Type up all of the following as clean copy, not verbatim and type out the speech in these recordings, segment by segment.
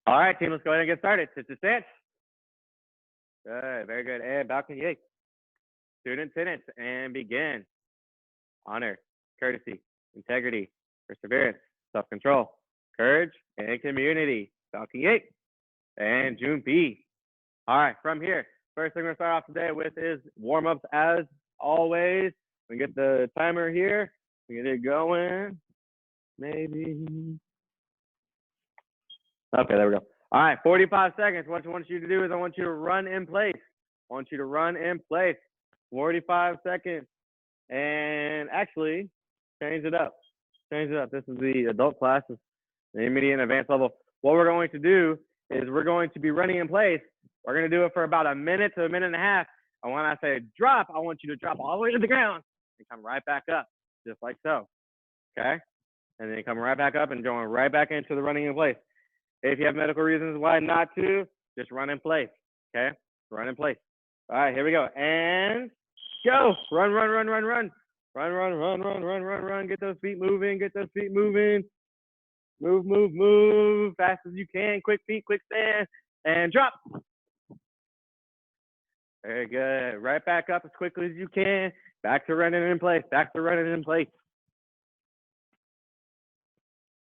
All right, team, let's go ahead and get started. Sit to stance. Good, very good. And balcony yank. Student sentence and begin. Honor, courtesy, integrity, perseverance, self-control, courage, and community. Balcony yank. And June B. All right, from here, first thing we're gonna start off today with is warm-ups as always. We get the timer here. We get it going. Maybe. Okay, there we go. All right, 45 seconds. What I want you to do is I want you to run in place. I want you to run in place. 45 seconds. And actually, change it up. Change it up. This is the adult classes, the intermediate and advanced level. What we're going to do is we're going to be running in place. We're going to do it for about a minute to a minute and a half. And when I say drop, I want you to drop all the way to the ground and come right back up, just like so. Okay? And then come right back up and going right back into the running in place. If you have medical reasons why not to, just run in place. Okay? Run in place. All right, here we go. And go. Run, run, run, run, run. Run, run, run, run, run, run, run. Get those feet moving. Get those feet moving. Move, move, move. Fast as you can. Quick feet, quick stand. And drop. Very good. Right back up as quickly as you can. Back to running in place. Back to running in place.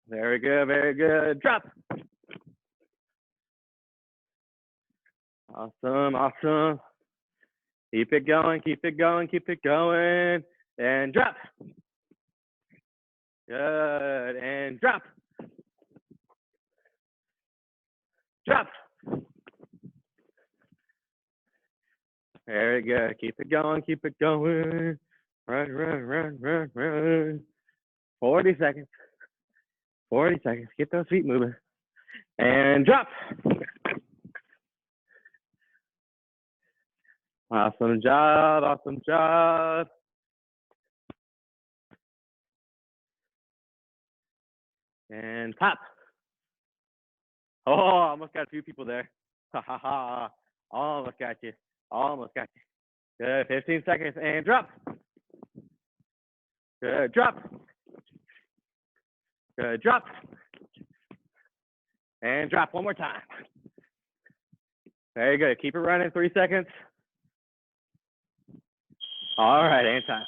Very good. Very good. Drop. Awesome. Awesome. Keep it going. Keep it going. Keep it going. And drop. Good. And drop. Drop. Very good. Keep it going. Keep it going. Run, run, run, run, run. 40 seconds. 40 seconds. Get those feet moving. And drop. Awesome job. Awesome job. And pop. Oh, almost got a few people there. Ha ha ha. Almost got you. Almost got you. Good. 15 seconds. And drop. Good. Drop. Good. Drop. And drop one more time. Very good. Keep it running. 3 seconds. All right. And time.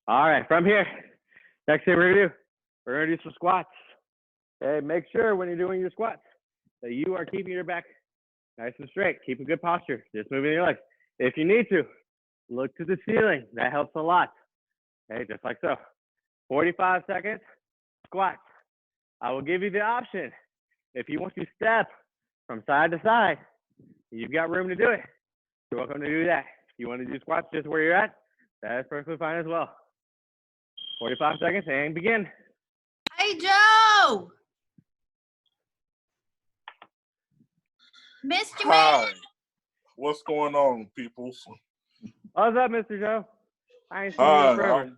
All right. From here, next thing we're going to do, we're going to do some squats. Okay. Make sure when you're doing your squats that you are keeping your back nice and straight. Keep a good posture. Just moving your legs. If you need to, look to the ceiling. That helps a lot. Okay, just like so. 45 seconds, squats. I will give you the option. If you want to step from side to side, you've got room to do it. You're welcome to do that. If you want to do squats just where you're at, that is perfectly fine as well. 45 seconds and begin. Hey, Joe. Missed you, Hi. man. What's going on, peoples? What's up, Mr. Joe? I ain't seen Hi, you forever.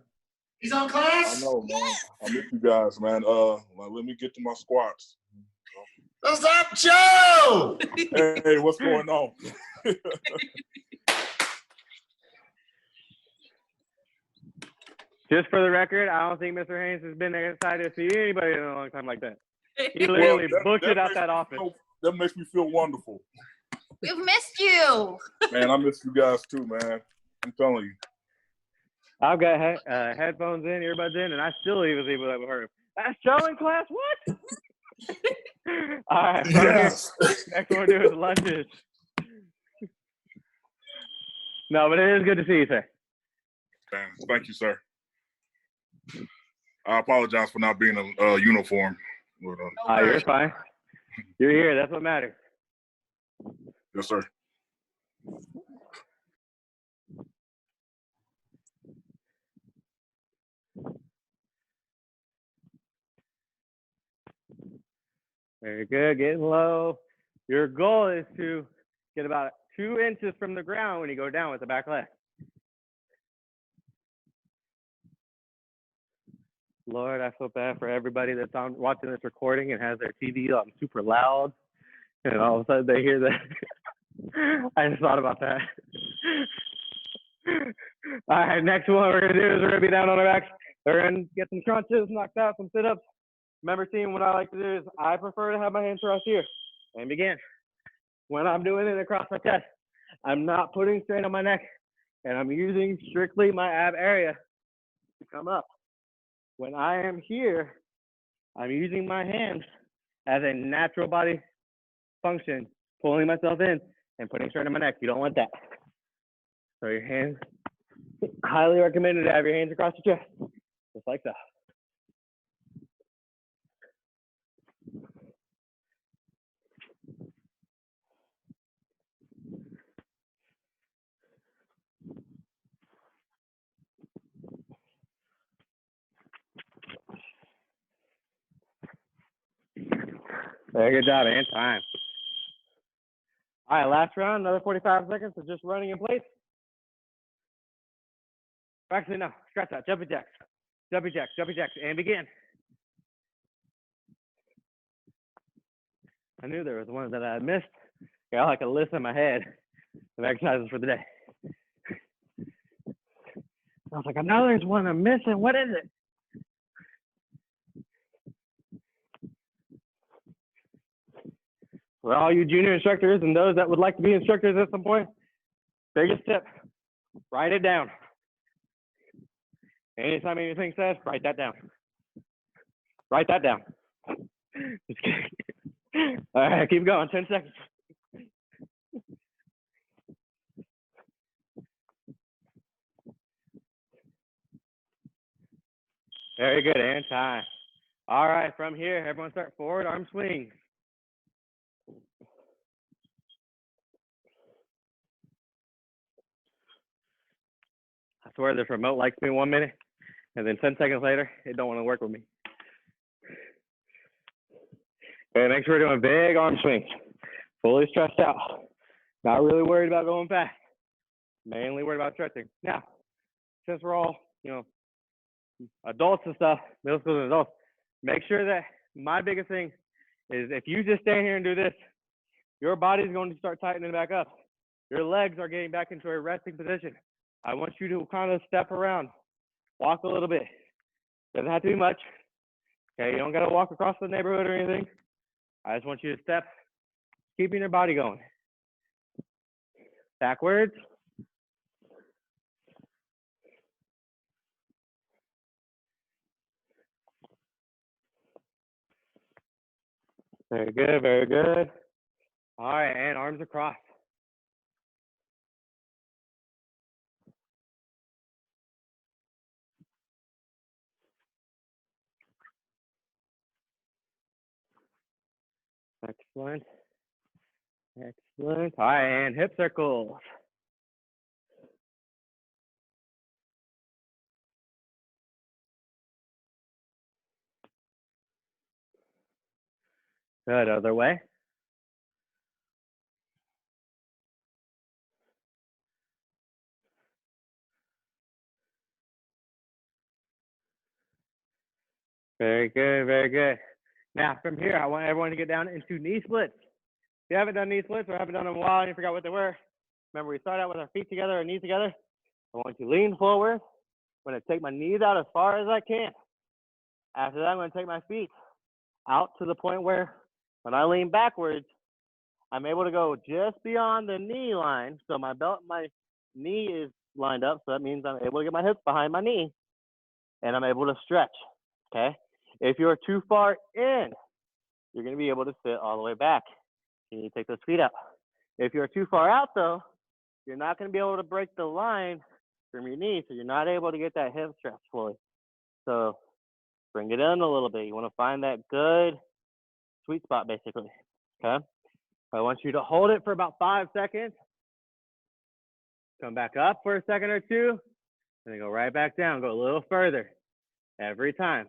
He's on I class? know, man. I miss you guys, man. Let me get to my squats. What's up, Joe? Hey, what's going on? Just for the record, I don't think Mr. Haynes has been excited to see anybody in a long time like that. He literally booked it out that office. That makes me feel wonderful. We've missed you. Man, I miss you guys too, man. I'm telling you. I've got headphones in, earbuds in, and I still was able to hear him. That's Joe in class? What? All right. Yes. Next one we'll do is lunges. No, but it is good to see you, sir. Thank you, sir. I apologize for not being in uniform. You're fine. You're here. That's what matters. Yes, sir. Very good. Getting low. Your goal is to get about 2 inches from the ground when you go down with the back leg. Lord, I feel bad for everybody that's watching this recording and has their TV on super loud, and all of a sudden they hear that. I just thought about that. All right, next one we're gonna do is we're gonna be down on our backs. We're gonna get some crunches, knocked out, some sit-ups. Remember, team, what I like to do is I prefer to have my hands crossed here. and begin. When I'm doing it across my chest, I'm not putting strain on my neck, and I'm using strictly my ab area to come up. When I am here, I'm using my hands as a natural body function, pulling myself in and putting strain on my neck. You don't want that. So your hands, highly recommended to have your hands across your chest, just like that. Very good job, and time. All right, last round, another 45 seconds of just running in place. Actually, no, scratch that. Jumping jacks, jumping jacks, jumping jacks, and begin. I knew there was one that I missed. Got like a list in my head of exercises for the day. I was like, I know there's one I'm missing. What is it? For all you junior instructors and those that would like to be instructors at some point, biggest tip, write it down. Anytime anything says, write that down. Write that down. Just kidding. All right, keep going, 10 seconds. Very good, and time. All right, from here, everyone start forward arm swing. I swear this remote likes me 1 minute, and then 10 seconds later, it don't want to work with me. Okay, make sure we're doing big arm swings. Fully stretched out. Not really worried about going fast. Mainly worried about stretching. Now, since we're all, adults and stuff, middle school and adults, make sure that my biggest thing is if you just stand here and do this, your body's going to start tightening back up. Your legs are getting back into a resting position. I want you to kind of step around, walk a little bit. Doesn't have to be much. Okay, you don't got to walk across the neighborhood or anything. I just want you to step, keeping your body going. Backwards. Very good, very good. All right, and arms across. Excellent. Excellent. All right, and hip circles. Good, other way. Very good, very good. Now, from here, I want everyone to get down into knee splits. If you haven't done knee splits or haven't done them in a while and you forgot what they were, remember we start out with our feet together, our knees together. I want you to lean forward. I'm going to take my knees out as far as I can. After that, I'm going to take my feet out to the point where when I lean backwards, I'm able to go just beyond the knee line. So my knee is lined up. So that means I'm able to get my hips behind my knee and I'm able to stretch, okay? If you're too far in, you're going to be able to sit all the way back. You need to take those feet out. If you're too far out though, you're not going to be able to break the line from your knee. So you're not able to get that hip stretch fully. So bring it in a little bit. You want to find that good sweet spot basically, okay? I want you to hold it for about 5 seconds. Come back up for a second or two, and then go right back down. Go a little further every time.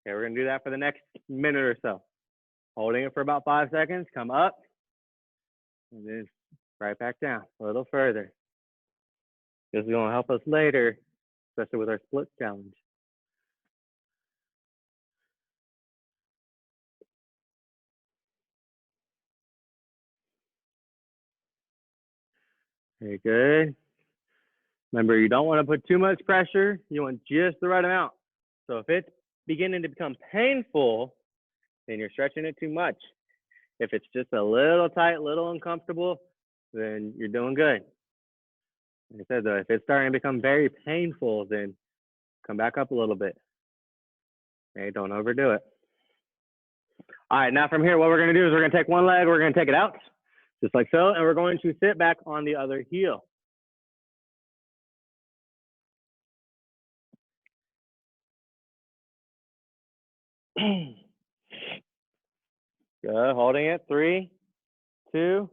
Okay, we're gonna do that for the next minute or so. Holding it for about 5 seconds, come up, and then right back down a little further. This is gonna help us later, especially with our split challenge. Very good. Remember, you don't want to put too much pressure. You want just the right amount. So if it's beginning to become painful, then you're stretching it too much. If it's just a little tight, little uncomfortable, then you're doing good. Like I said, though, if it's starting to become very painful, then come back up a little bit. Okay, don't overdo it. All right, now from here, what we're gonna do is we're gonna take one leg, we're gonna take it out, just like so, and we're going to sit back on the other heel. Good, holding it, 3, 2,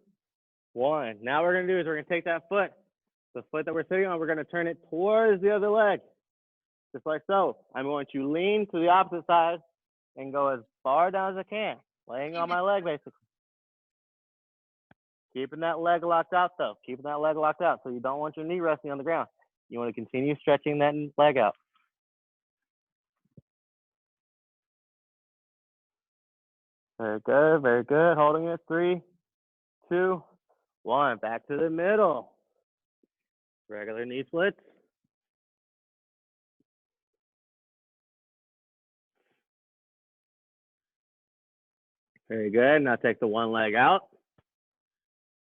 1. Now what we're gonna do is we're gonna take that foot, the foot that we're sitting on, we're gonna turn it towards the other leg, just like so. I'm going to lean to the opposite side and go as far down as I can, laying on my leg basically. Keeping that leg locked out though, keeping that leg locked out. So you don't want your knee resting on the ground. You want to continue stretching that leg out. Very good, very good. Holding it, 3, 2, 1. Back to the middle. Regular knee splits. Very good. Now take the one leg out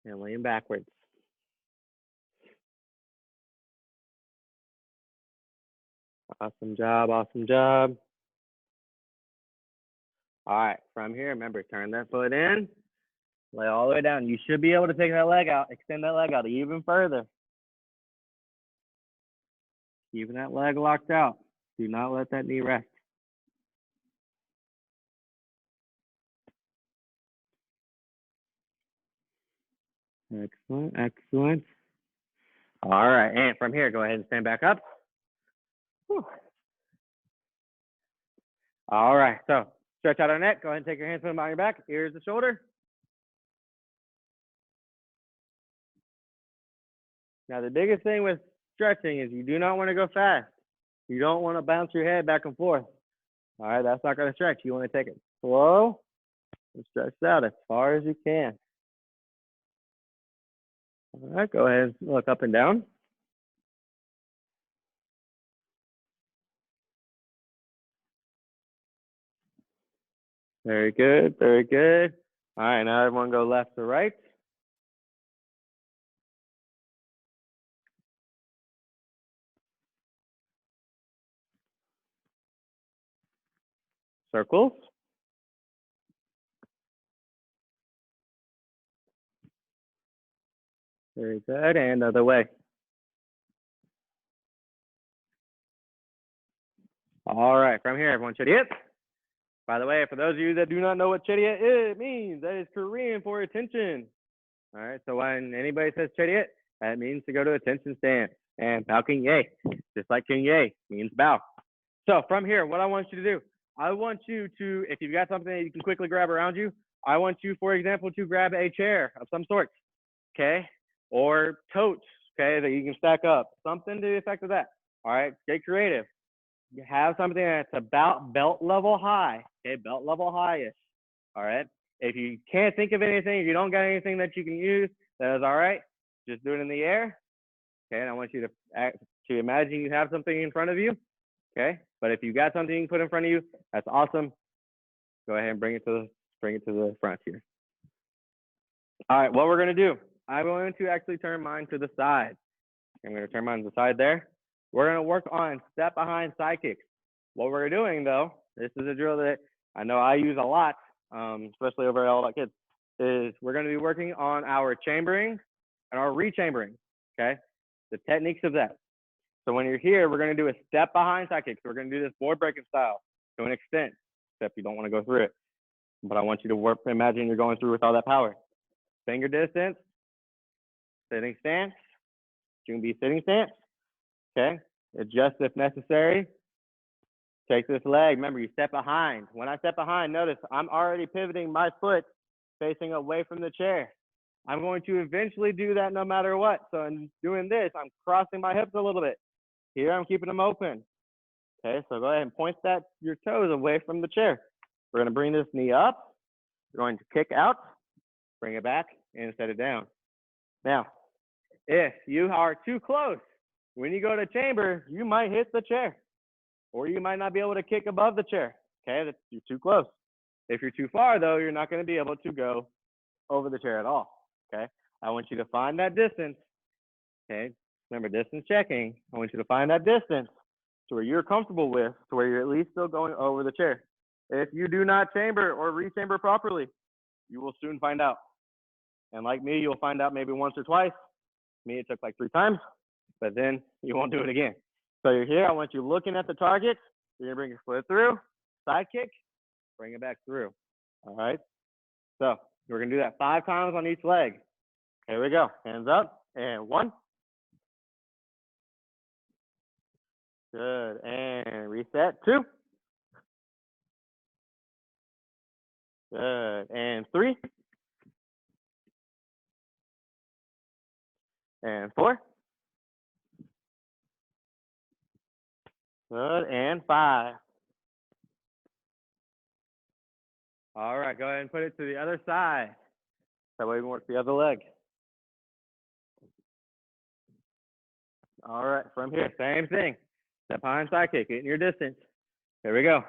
and lean backwards. Awesome job, awesome job. All right, from here, remember, turn that foot in, lay all the way down. You should be able to take that leg out, extend that leg out even further. Keeping that leg locked out. Do not let that knee rest. Excellent, excellent. All right, and from here, go ahead and stand back up. Whew. All right, so stretch out our neck. Go ahead and take your hands, put them on your back. Here's the shoulder. Now, the biggest thing with stretching is you do not want to go fast. You don't want to bounce your head back and forth. All right, that's not going to stretch. You want to take it slow and stretch it out as far as you can. All right, go ahead and look up and down. Very good, very good. All right, now everyone go left to right. Circles. Very good, and other way. All right, from here, everyone, chariot. By the way, for those of you that do not know what chariot is, it means that is Korean for attention. All right, so when anybody says chariot, that means to go to attention stance. And bow king ye, just like king ye means bow. So from here, what I want you to do, I want you to, if you've got something that you can quickly grab around you, I want you, for example, to grab a chair of some sort, okay? Or totes, okay, that you can stack up, something to the effect of that. All right, get creative. You have something that's about belt level high, okay, belt level high-ish, all right? If you can't think of anything, if you don't got anything that you can use, that is all right. Just do it in the air, okay? And I want you to imagine you have something in front of you, okay? But if you got something you can put in front of you, that's awesome. Go ahead and bring it to the front here. All right, what we're gonna do, I'm going to actually turn mine to the side. I'm gonna turn mine to the side there. We're gonna work on step behind side kicks. What we're doing though, this is a drill that I know I use a lot, especially over at All About Kids, is we're gonna be working on our chambering and our rechambering, okay? The techniques of that. So when you're here, we're gonna do a step behind side kicks. We're gonna do this board breaking style to an extent, except you don't wanna go through it. But I want you to work, imagine you're going through with all that power. Finger distance, sitting stance, you can be sitting stance, okay? Adjust if necessary. Take this leg, remember you step behind. When I step behind, notice I'm already pivoting my foot facing away from the chair. I'm going to eventually do that no matter what. So in doing this, I'm crossing my hips a little bit. Here, I'm keeping them open. Okay, so go ahead and point your toes away from the chair. We're gonna bring this knee up. We're going to kick out, bring it back, and set it down. Now, if you are too close, when you go to chamber, you might hit the chair, or you might not be able to kick above the chair. Okay, you're too close. If you're too far, though, you're not going to be able to go over the chair at all. Okay. I want you to find that distance. Okay. Remember, distance checking. I want you to find that distance to where you're comfortable with, to where you're at least still going over the chair. If you do not chamber or rechamber properly, you will soon find out. And like me, you'll find out maybe once or twice. Me, it took like 3 times, but then you won't do it again. So you're here. I want you looking at the target. You're going to bring your foot through, side kick, bring it back through. All right. So we're going to do that 5 times on each leg. Here we go. Hands up. And 1. Good. And reset. 2. Good. And 3. And 4. Good. And 5. All right. Go ahead and put it to the other side. That way we can work the other leg. All right. From here, same thing. Step behind side kick. Getting your distance. Here we go.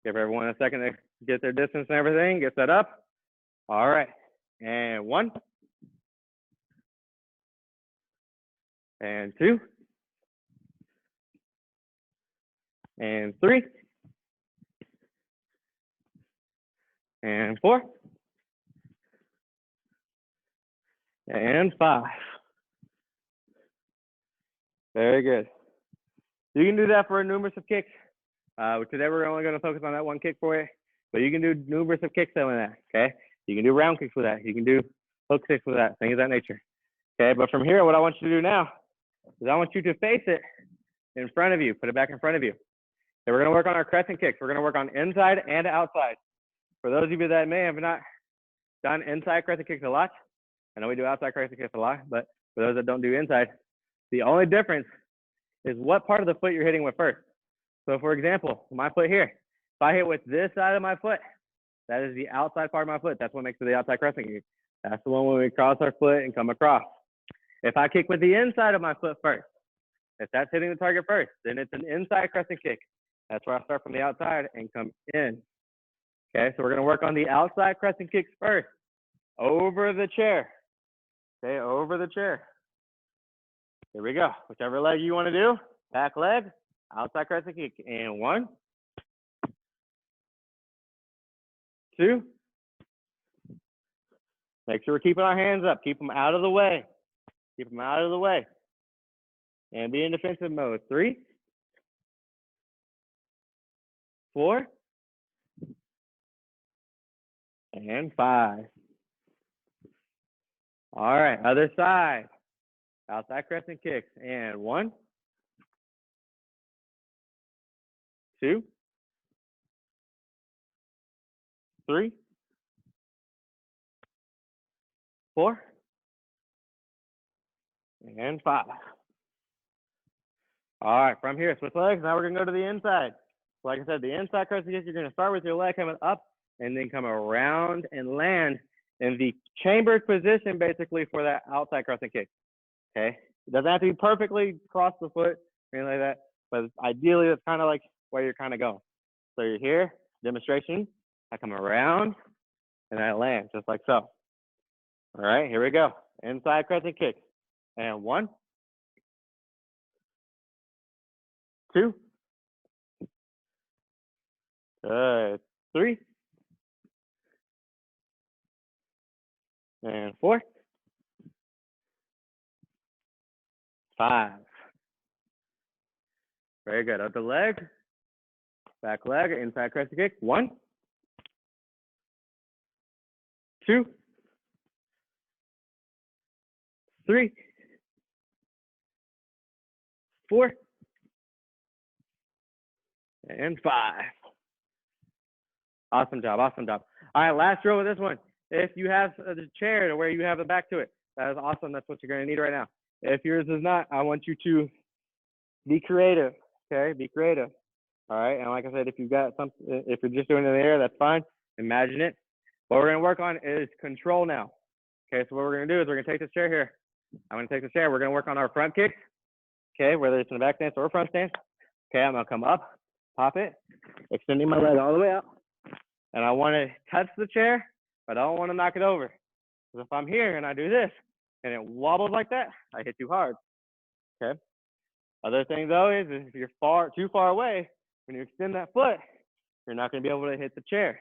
Give everyone a second to get their distance and everything. Get set up. All right. And 1. And 2. And 3. And 4. And 5. Very good. You can do that for a numerous of kicks. Today we're only going to focus on that one kick for you, but you can do numerous of kicks with that, okay? You can do round kicks with that. You can do hook kicks with that, things of that nature. Okay, but from here, what I want you to do now is I want you to face it in front of you. Put it back in front of you. So we're going to work on our crescent kicks. We're going to work on inside and outside. For those of you that may have not done inside crescent kicks a lot, I know we do outside crescent kicks a lot, but for those that don't do inside, the only difference is what part of the foot you're hitting with first. So for example, my foot here, if I hit with this side of my foot, that is the outside part of my foot. That's what makes it the outside crescent kick. That's the one when we cross our foot and come across. If I kick with the inside of my foot first, if that's hitting the target first, then it's an inside crescent kick. That's where I start from the outside and come in. Okay, so we're gonna work on the outside crescent kicks first. Over the chair. Okay, over the chair. Here we go. Whichever leg you wanna do, back leg, outside crescent kick. And 1, 2. Make sure we're keeping our hands up. Keep them out of the way. Keep them out of the way. And be in defensive mode. 3, 4, and 5. All right, other side. Outside crescent kicks. And 1, 2, 3, 4, and 5. All right, from here, switch legs. Now we're gonna go to the inside. Like I said, the inside crescent kick, you're gonna start with your leg coming up and then come around and land in the chambered position basically for that outside crescent kick, okay? It doesn't have to be perfectly across the foot or anything like that, but ideally it's kind of like where you're kind of going. So you're here, demonstration, I come around and I land just like so. All right, here we go. Inside crescent kick. And 1, 2, good, 3, and 4, 5. Very good. Other leg, back leg, inside crescent kick. 1, 2, 3, 4, and 5. Awesome job, awesome job. All right, last drill with this one. If you have the chair to where you have the back to it, that is awesome. That's what you're gonna need right now. If yours is not, I want you to be creative, okay? Be creative, all right? And like I said, if you've got something, if you're just doing it in the air, that's fine. Imagine it. What we're gonna work on is control now. Okay, so what we're gonna do is we're gonna take this chair here. I'm gonna take this chair. We're gonna work on our front kicks, okay? Whether it's in the back stance or front stance. Okay, I'm gonna come up, pop it, extending my leg all the way out. and I want to touch the chair, but I don't want to knock it over. Because if I'm here and I do this and it wobbles like that, I hit too hard. Okay. Other thing though is if you're too far away, when you extend that foot, you're not going to be able to hit the chair.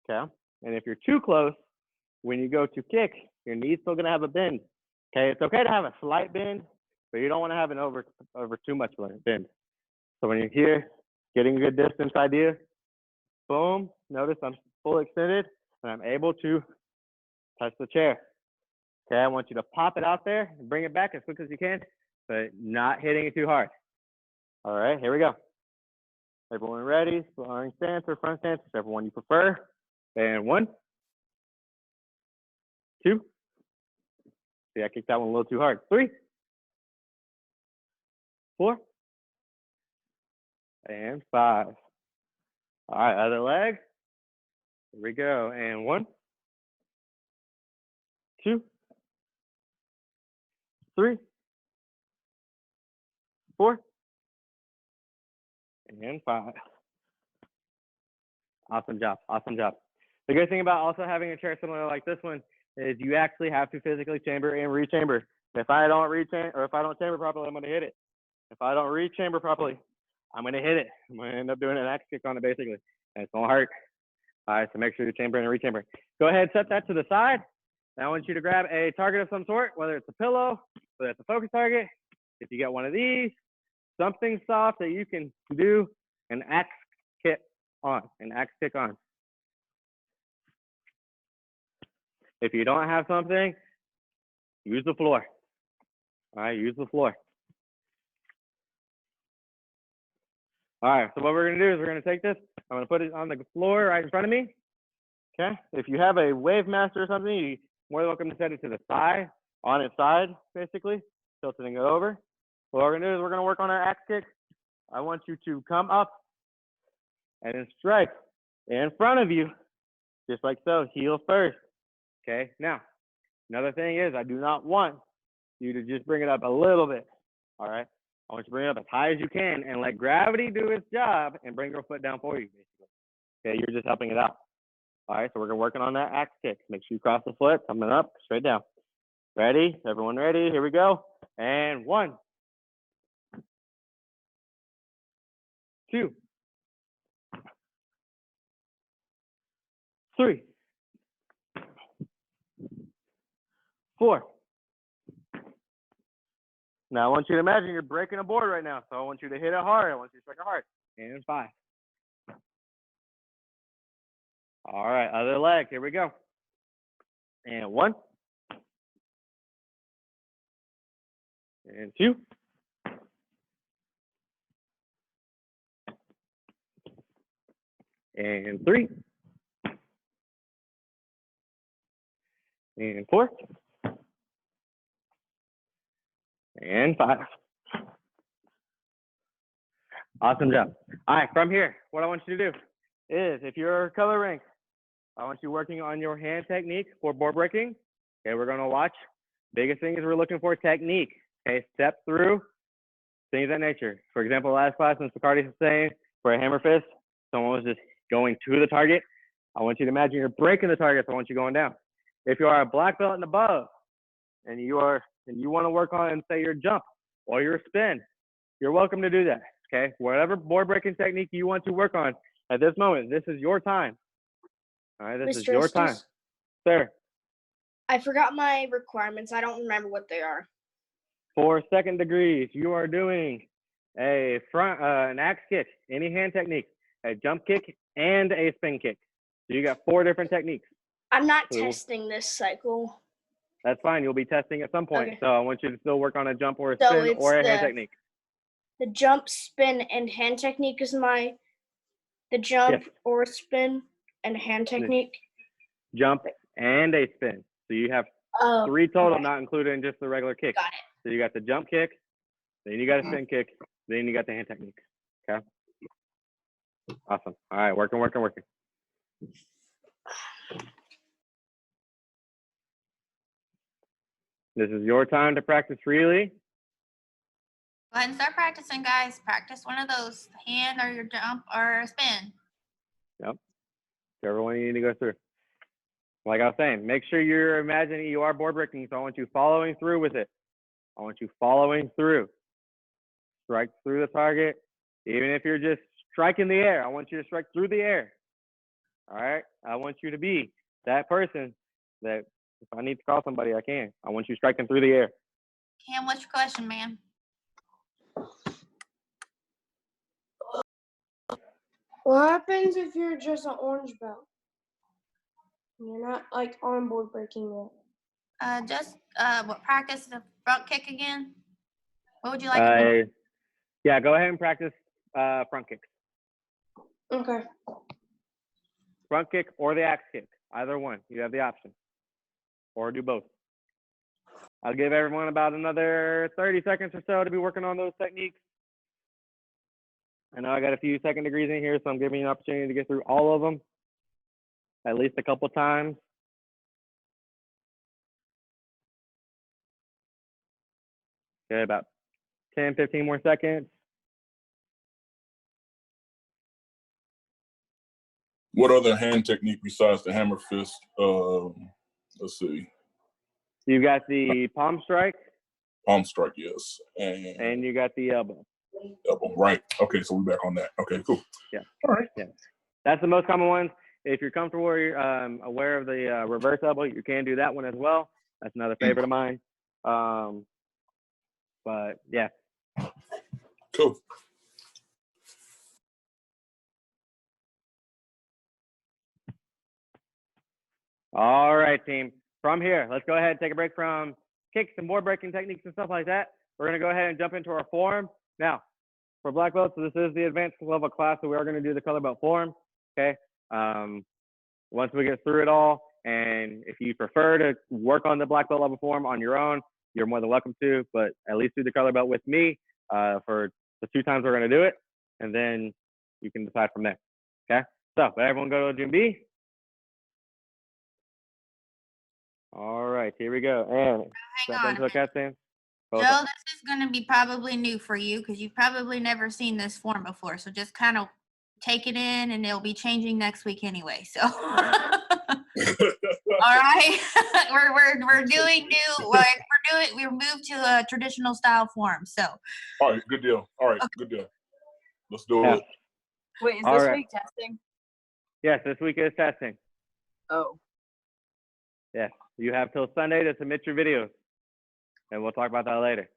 Okay. And if you're too close, when you go to kick, your knee's still going to have a bend. Okay. It's okay to have a slight bend, but you don't want to have an over too much bend. So when you're here, getting a good distance idea, boom, notice I'm full extended and I'm able to touch the chair. Okay, I want you to pop it out there and bring it back as quick as you can, but not hitting it too hard. All right, here we go. Everyone ready? Sparring stance or front stance, whichever one you prefer. And 1, 2. See, I kicked that one a little too hard. 3, 4, and 5. All right, other leg. Here we go. And 1, 2, 3, 4, and 5. Awesome job. Awesome job. The good thing about also having a chair similar like this one is you actually have to physically chamber and rechamber. If I don't or if I don't chamber properly, I'm going to hit it. If I don't rechamber properly, I'm going to hit it. I'm going to end up doing an axe kick on it basically, and it's going to hurt. All right, so make sure you chamber and rechamber. Go ahead, set that to the side. Now I want you to grab a target of some sort, whether it's a pillow, whether it's a focus target. If you get one of these, something soft that you can do an axe kick on, If you don't have something, use the floor. All right, use the floor. All right, so what we're gonna do is we're gonna take this, I'm gonna put it on the floor right in front of me. Okay, if you have a Wave Master or something, you're more than welcome to set it to the side, on its side, basically, tilting it over. What we're gonna do is we're gonna work on our axe kick. I want you to come up and then strike in front of you, just like so, heel first. Okay, now, another thing is I do not want you to just bring it up a little bit, all right? I want you to bring it up as high as you can and let gravity do its job and bring your foot down for you, basically. Okay, you're just helping it out. All right, so we're working on that axe kick. Make sure you cross the foot, coming up, straight down. Ready? Everyone ready? Here we go. And 1, 2, 3, 4. Now I want you to imagine you're breaking a board right now. So I want you to hit it hard. I want you to strike it hard. And 5. All right, other leg. Here we go. And 1. And 2. And 3. And 4. And 5. Awesome job. All right, from here, what I want you to do is, if you're color rank, I want you working on your hand technique for board breaking. Okay, we're gonna watch. Biggest thing is we're looking for technique. Okay, step through, things of that nature. For example, last class, Mr. Cardi was saying for a hammer fist, someone was just going to the target. I want you to imagine you're breaking the target, so I want you going down. If you are a black belt and above, and you want to work on, say, your jump or your spin, you're welcome to do that. Okay, whatever board breaking technique you want to work on at this moment, this is your time. All right, this is your time, sir. I forgot my requirements. I don't remember what they are. For second degrees, you are doing a front, an axe kick, any hand technique, a jump kick, and a spin kick. So you got 4 different techniques. I'm not testing this cycle. That's fine. You'll be testing at some point. Okay. So I want you to still work on a jump or a So spin or a it's hand technique. The jump, spin, and hand technique is the jump Yes. or spin and hand technique. Jump and a spin. So you have 3 total, not including just the regular kick. Got it. So you got the jump kick, then you got a spin kick, then you got the hand technique. Okay. Awesome. All right, working. This is your time to practice freely. Go ahead and start practicing, guys. Practice one of those, hand or your jump or spin. Yep. whichever one you need to go through. Like I was saying, make sure you're imagining you are board breaking. So I want you following through with it. I want you following through. Strike through the target. Even if you're just striking the air, I want you to strike through the air. All right? I want you to be that person that if I need to call somebody, I can. I want you striking through the air. Cam, what's your question, man? What happens if you're just an orange belt? You're not like on board breaking yet. Just what, practice the front kick again? What would you like to do? Yeah, go ahead and practice front kicks. Okay. Front kick or the axe kick. Either one. You have the option. Or do both. I'll give everyone about another 30 seconds or so to be working on those techniques. I know I got a few second degrees in here, so I'm giving you an opportunity to get through all of them at least a couple times. Okay, about 10, 15 more seconds. What other hand technique besides the hammer fist? Let's see. You got the palm strike. Palm strike, yes. And you got the elbow. Elbow, right. Okay, so we're back on that. Okay, cool. Yeah. All right. Yeah. That's the most common one. If you're comfortable or you're aware of the reverse elbow, you can do that one as well. That's another favorite of mine. But yeah. Cool. All right, team. From here, let's go ahead and take a break from kicks and board breaking techniques and stuff like that. We're going to go ahead and jump into our form. Now, for black belts, so this is the advanced level class, so we are going to do the color belt form. Okay. Once we get through it all, and if you prefer to work on the black belt level form on your own, you're more than welcome to, but at least do the color belt with me for the 2 times we're going to do it, and then you can decide from there. Okay. So, everyone go to June B. All right, here we go. And step Hang into on. a cat stand. Joe, this is going to be probably new for you because you've probably never seen this form before. So just kind of take it in, and it'll be changing next week anyway. So, all right, we're doing new. We moved to a traditional style form. So, All right, good deal. All right, good deal. Let's do Yeah. it. Wait, is All this right. week testing? Yes, this week is testing. Oh. Yes, you have till Sunday to submit your videos, and we'll talk about that later.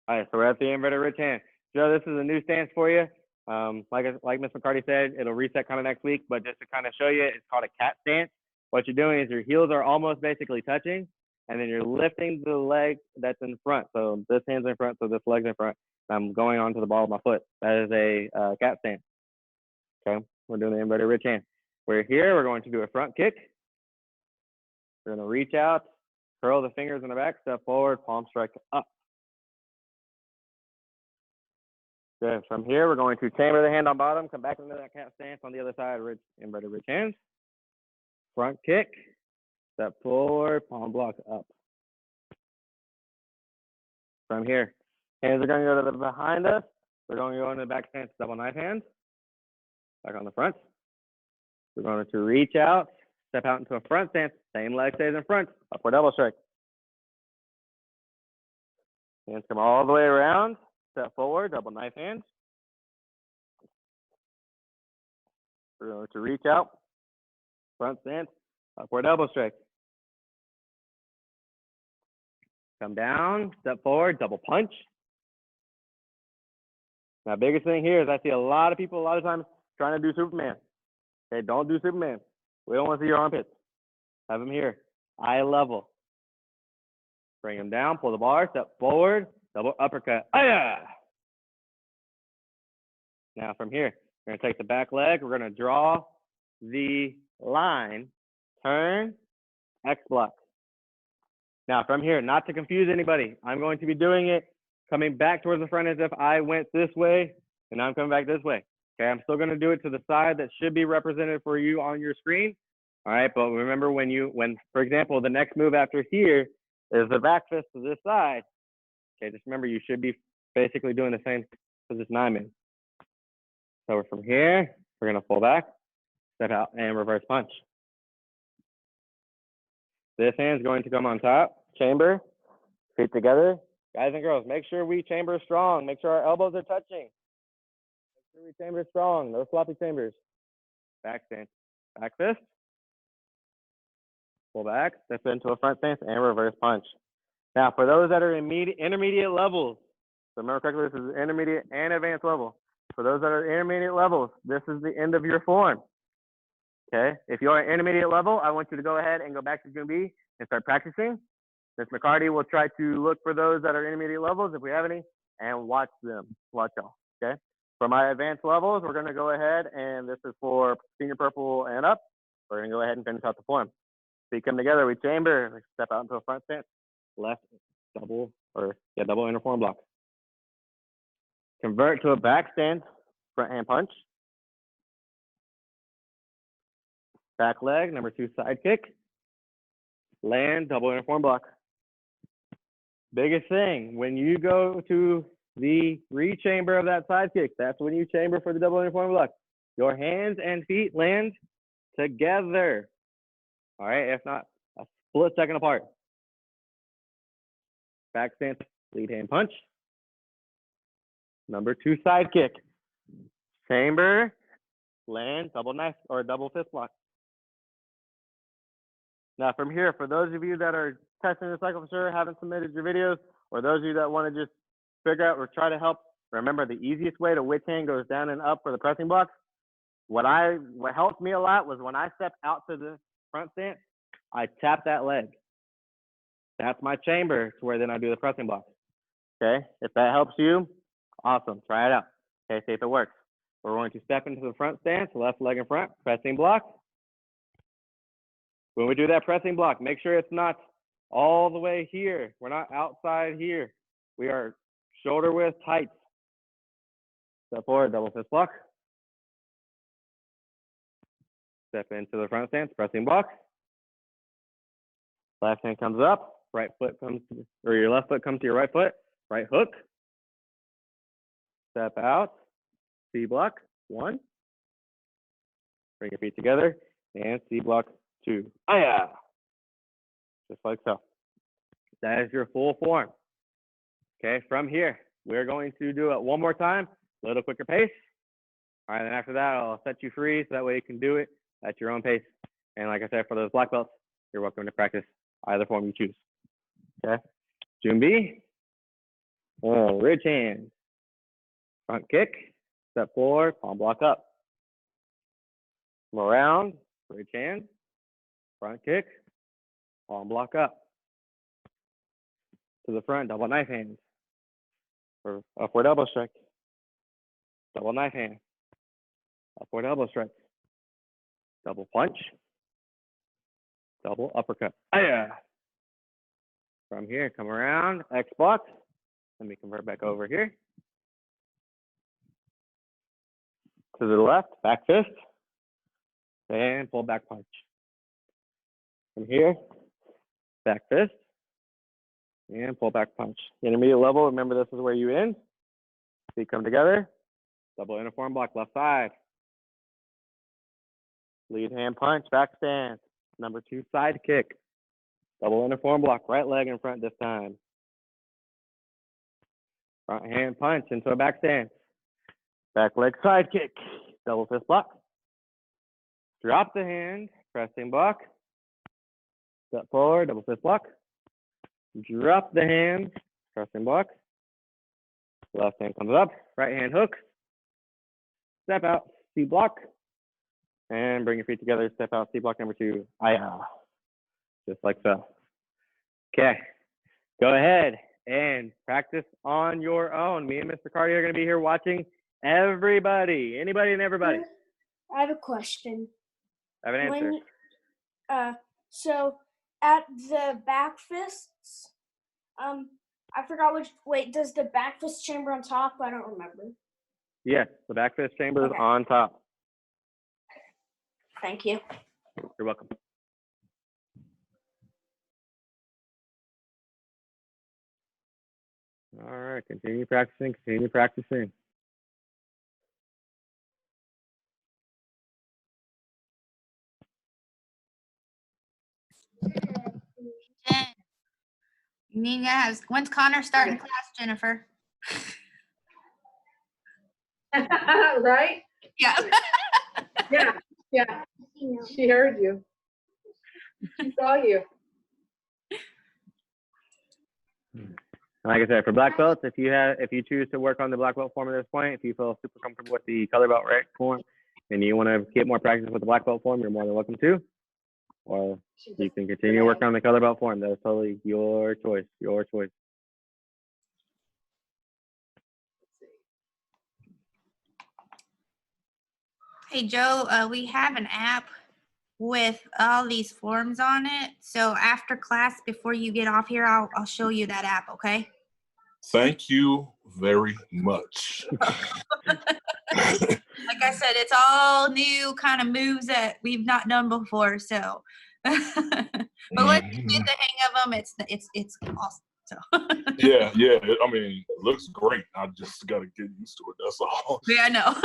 All right, so we're at the inverted rich hand. Joe, this is a new stance for you. Like Ms. McCarty said, it'll reset kind of next week, but just to kind of show you, it's called a cat stance. What you're doing is your heels are almost basically touching, and then you're lifting the leg that's in front. So this hand's in front, so this leg's in front. I'm going onto the ball of my foot. That is a cat stance. Okay, we're doing the inverted rich hand. We're here, we're going to do a front kick. We're going to reach out, curl the fingers in the back, step forward, palm strike up. Good. From here, we're going to chamber the hand on bottom, come back into that cat stance on the other side, inverted rich hands. Front kick, step forward, palm block up. From here, hands are going to go to the behind us. We're going to go into the back stance, double knife hands. Back on the front. We're going to reach out, step out into a front stance. Same leg stays in front, upward double strike. Hands come all the way around, step forward, double knife hands. We're going to reach out, front stance, upward elbow strike. Come down, step forward, double punch. Now, biggest thing here is I see a lot of people a lot of times trying to do Superman. Okay, don't do Superman. We don't want to see your armpits. Have them here, eye level. Bring them down, pull the bar, step forward, double uppercut. Aya! Now from here, we're going to take the back leg. We're going to draw the line, turn, X block. Now from here, not to confuse anybody, I'm going to be doing it coming back towards the front as if I went this way and I'm coming back this way. Okay, I'm still going to do it to the side that should be represented for you on your screen. All right, but remember when, for example, the next move after here is the back fist to this side. Okay, just remember you should be basically doing the same position I'm in. So we're from here, we're gonna pull back, Step out and reverse punch. This hand's going to come on top, chamber, feet together. Guys and girls, make sure we chamber strong. Make sure our elbows are touching. Make sure we chamber strong, no sloppy chambers. Back stance, back fist. Pull back, step into a front stance and reverse punch. Now, for those that are intermediate levels, so remember correctly, this is intermediate and advanced level. For those that are intermediate levels, this is the end of your form. Okay, if you are intermediate level, I want you to go ahead and go back to June B and start practicing. Ms. McCarty will try to look for those that are intermediate levels, if we have any, and watch them, watch y'all, okay? For my advanced levels, we're gonna go ahead, and this is for senior purple and up. We're gonna go ahead and finish out the form. Feet come together, we chamber, step out into a front stance, left double inner form block. Convert to a back stance, front hand punch. Back leg, number 2 side kick. Land, double inner form block. Biggest thing, when you go to the re-chamber of that side kick, that's when you chamber for the double inner form block. Your hands and feet land together. All right, if not, a split second apart. Back stance, lead hand punch. Number 2 side kick. Chamber, land, double knife or double fist block. Now from here, for those of you that are testing the cycle for sure, haven't submitted your videos, or those of you that want to just figure out or try to help, remember the easiest way to which hand goes down and up for the pressing blocks. What helped me a lot was when I step out to the front stance, I tap that leg. That's my chamber to where then I do the pressing block. Okay, if that helps you, awesome, try it out. Okay, see if it works. We're going to step into the front stance, left leg in front, pressing block. When we do that pressing block, make sure it's not all the way here. We're not outside here. We are shoulder width tight. Step forward, double fist block. Step into the front stance, pressing block. Left hand comes up, right foot comes to, or your left foot comes to your right foot, right hook. Step out, C block, 1. Bring your feet together, and C block, 2. Aya! Just like so. That is your full form. Okay, from here, we're going to do it one more time, a little quicker pace. All right, and after that, I'll set you free so that way you can do it at your own pace. And like I said, for those black belts, you're welcome to practice either form you choose. Okay, June B. Ridge hand. Front kick, step forward, palm block up. Come around, ridge hand, front kick, palm block up. To the front, double knife hand. For upward elbow strike. Double knife hand. Upward elbow strike. Double punch. Double uppercut. Aya! From here, come around, X block. Let me convert back over here. To the left, back fist. And pull back punch. From here, back fist. And pull back punch. Intermediate level, remember this is where you end. Feet come together. Double inner form block, left side. Lead hand punch, back stance. Number 2 side kick. Double inner form block, right leg in front this time. Front hand punch into a back stance. Back leg side kick. Double fist block. Drop the hand, pressing block. Step forward, double fist block. Drop the hand, pressing block. Left hand comes up, right hand hook. Step out, C block. And bring your feet together, step out, C block number 2. Aya. Just like so. Okay, go ahead and practice on your own. Me and Mr. Carty are gonna be here watching everybody, anybody and everybody. I have a question. I have an answer. So at the back fists, I forgot which. Wait, does the back fist chamber on top? I don't remember. Yes, the back fist chamber is Okay. on top. Thank you. You're welcome. All right, continue practicing, continue practicing. 10. You need to have, when's Connor starting class, Jennifer? Right? Yeah. Yeah, yeah. She heard you. She saw you. Like I said, for black belts, if you choose to work on the black belt form at this point, if you feel super comfortable with the color belt form, and you want to get more practice with the black belt form, you're more than welcome to. Or you can continue working on the color belt form. That's totally your choice. Your choice. Hey, Joe, we have an app with all these forms on it. So after class, before you get off here, I'll show you that app, okay? Thank you very much. Like I said, it's all new kind of moves that we've not done before. So, but once you get the hang of them, it's awesome. So. Yeah. I mean, it looks great. I just got to get used to it. That's all. Yeah, I know.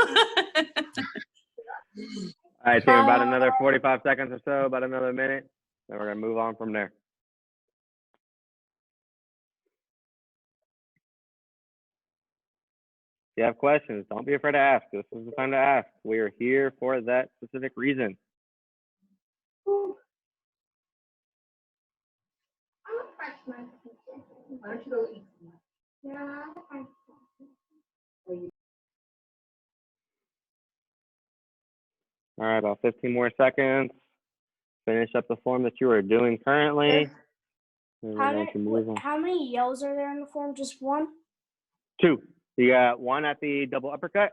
All right, team, about another 45 seconds or so, about another minute. Then we're going to move on from there. If you have questions, don't be afraid to ask. This is the time to ask. We are here for that specific reason. Why don't you go eat some? All right, about 15 more seconds. Finish up the form that you are doing currently. And we're going to move on. How many yells are there in the form? Just one? 2. You got 1 at the double uppercut,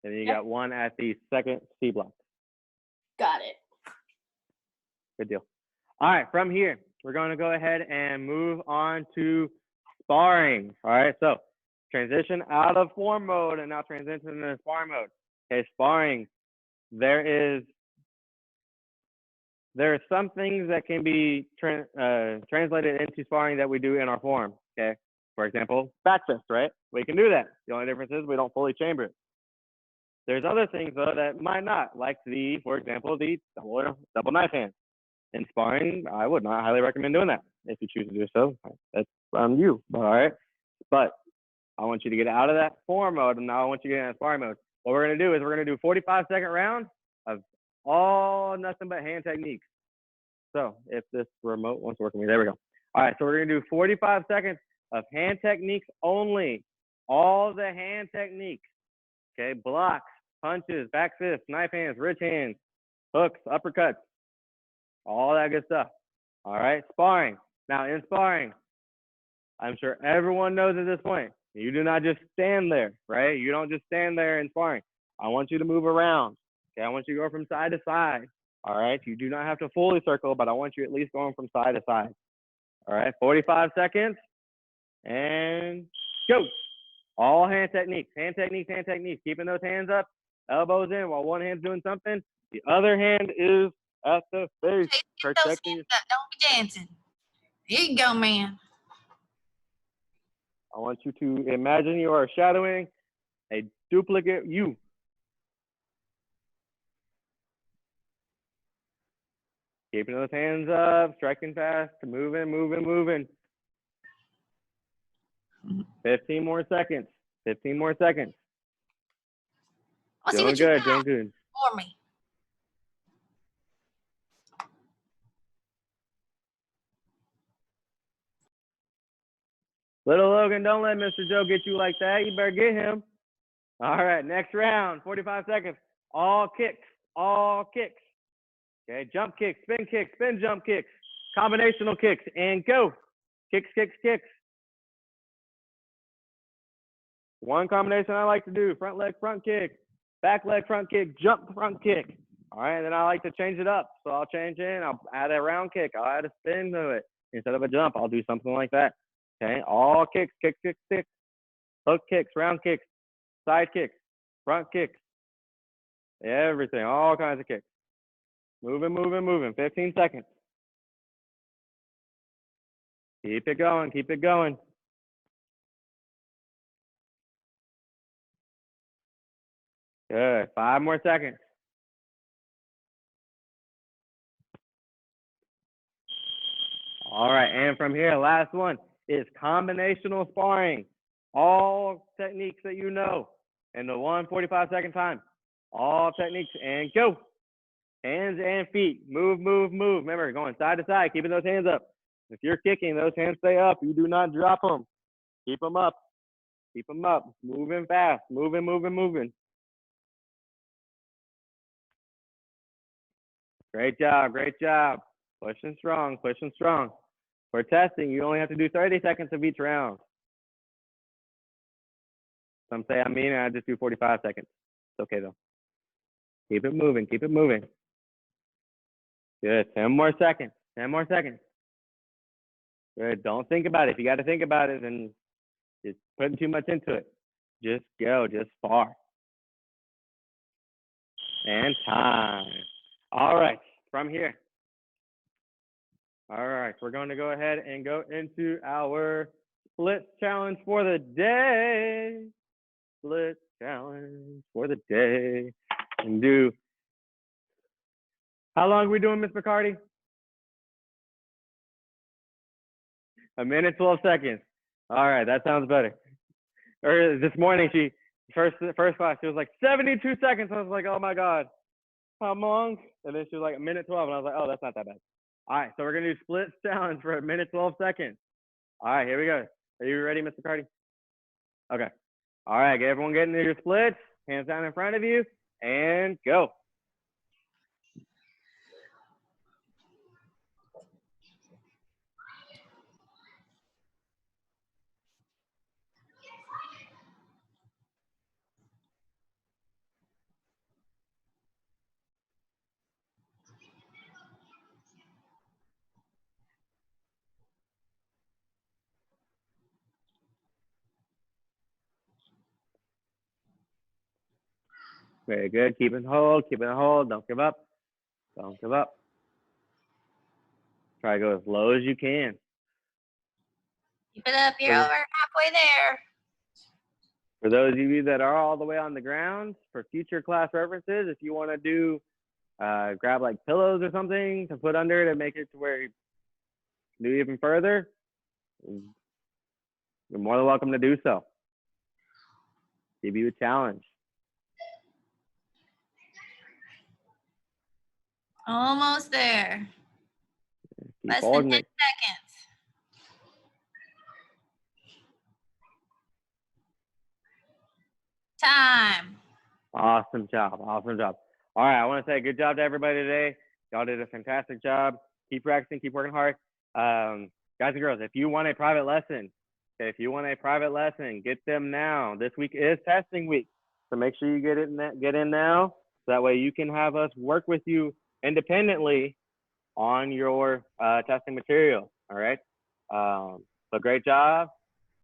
and then you Yep. got 1 at the second C block. Got it. Good deal. All right, from here, we're going to go ahead and move on to sparring. All right, so transition out of form mode and now transition into sparring mode. Okay, sparring. There are some things that can be translated into sparring that we do in our form. Okay, for example, back fist, right? We can do that. The only difference is we don't fully chamber it. There's other things though that might not, like for example, the double knife hand. In sparring, I would not highly recommend doing that. If you choose to do so, that's on you. All right, but I want you to get out of that form mode, and now I want you to get in sparring mode. What we're gonna do is we're gonna do 45-second round of all nothing but hand techniques. So if this remote wants to work with me, there we go. All right, so we're gonna do 45 seconds of hand techniques only. All the hand techniques. Okay, blocks, punches, back fists, knife hands, wrist hands, hooks, uppercuts, all that good stuff. All right, sparring. Now in sparring, I'm sure everyone knows at this point, you do not just stand there, right? You don't just stand there in sparring. I want you to move around. Okay, I want you to go from side to side. All right, you do not have to fully circle, but I want you at least going from side to side. All right, 45 seconds, and go. All hand techniques, hand techniques, hand techniques. Keeping those hands up, elbows in while one hand's doing something. The other hand is at the face. Get those hands up. Don't be dancing. Here you go, man. I want you to imagine you are shadowing a duplicate you. Keeping those hands up, striking fast, moving, moving, moving. 15 more seconds. 15 more seconds. I'll see Doing what you good, got doing good. for me. Little Logan, don't let Mr. Joe get you like that. You better get him. All right, next round, 45 seconds. All kicks, all kicks. Okay, jump kicks, spin jump kicks, combinational kicks, and go. Kicks, kicks, kicks. One combination I like to do, front leg front kick, back leg front kick, jump front kick. All right, then I like to change it up. So I'll change in, I'll add a round kick, I'll add a spin to it. Instead of a jump, I'll do something like that. Okay, all kicks, kicks, kicks, kicks, hook kicks, round kicks, side kicks, front kicks, everything, all kinds of kicks. Moving, moving, moving, 15 seconds. Keep it going, keep it going. Good, 5 more seconds. All right, and from here, last one is combinational sparring. All techniques that you know in the 1:45-second time. All techniques, and go. Hands and feet, move, move, move. Remember, going side to side, keeping those hands up. If you're kicking, those hands stay up. You do not drop them. Keep them up. Keep them up. Moving fast. Moving, moving, moving. Great job. Great job. Pushing strong. Pushing strong. For testing, you only have to do 30 seconds of each round. Some say I mean, I just do 45 seconds. It's okay though. Keep it moving. Keep it moving. Good. 10 more seconds. 10 more seconds. Good. Don't think about it. If you got to think about it, then it's putting too much into it. Just go. Just spar. And time. All right. From here. All right. We're going to go ahead and go into our split challenge for the day. Split challenge for the day. And do. How long are we doing, Ms. McCarty? A minute, 12 seconds. All right, that sounds better. Or this morning, she first class, she was like 72 seconds. I was like, oh my God, how long? And then she was like a minute 12, and I was like, oh, that's not that bad. All right, so we're gonna do split challenge for a minute, 12 seconds. All right, here we go. Are you ready, Ms. McCarty? Okay. All right, everyone get into your splits. Hands down in front of you, and go. Very good. Keep it hold. Keep it hold. Don't give up. Don't give up. Try to go as low as you can. Keep it up. You're over halfway there. For those of you that are all the way on the ground, for future class references, if you want to do, grab like pillows or something to put under to make it to where you can do even further, you're more than welcome to do so. Give you a challenge. Almost there. Keep Less than holding 10 it. seconds. Time. Awesome job. Awesome job. All right. I want to say good job to everybody today. Y'all did a fantastic job. Keep practicing. Keep working hard. Guys and girls, if you want a private lesson, get them now. This week is testing week. So make sure you get in now. So that way you can have us work with you independently on your testing material. All right. So great job.